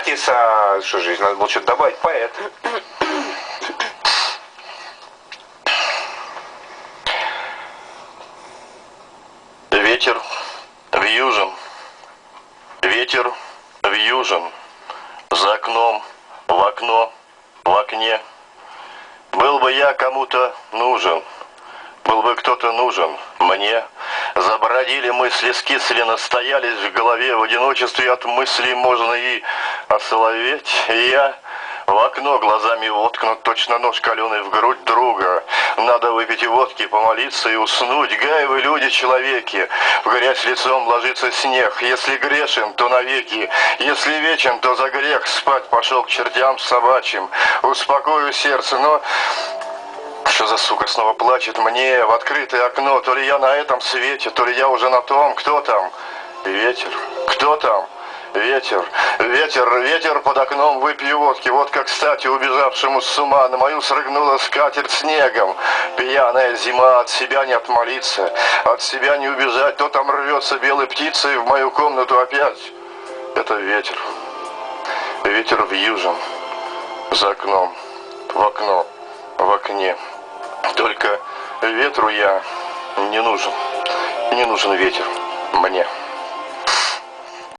Артис, а что жизнь, надо было что-то добавить, поэт. Ветер вьюжен, ветер вьюжен, за окном, в окно, в окне. Был бы я кому-то нужен, был бы кто-то нужен мне. Забродили мысли, скисли, настоялись в голове. В одиночестве от мыслей можно и осоловеть. И я в окно глазами воткнут, точно нож каленый в грудь друга. Надо выпить водки, помолиться и уснуть. Гай, вы люди, человеки, в грязь лицом ложится снег. Если грешен, то навеки, если вечен, то за грех. Спать пошел к чертям собачьим. Успокою сердце, но... Что за сука снова плачет мне в открытое окно? То ли я на этом свете, то ли я уже на том. Кто там? Ветер. Кто там? Ветер. Ветер. Ветер под окном, выпью водки. Водка, кстати, убежавшему с ума. На мою срыгнула скатерть снегом. Пьяная зима, от себя не отмолиться, от себя не убежать. То там рвется белой птицей в мою комнату опять. Это ветер. Ветер вьюжен. За окном. В окно. В окне. Только ветру я не нужен. Не нужен ветер мне.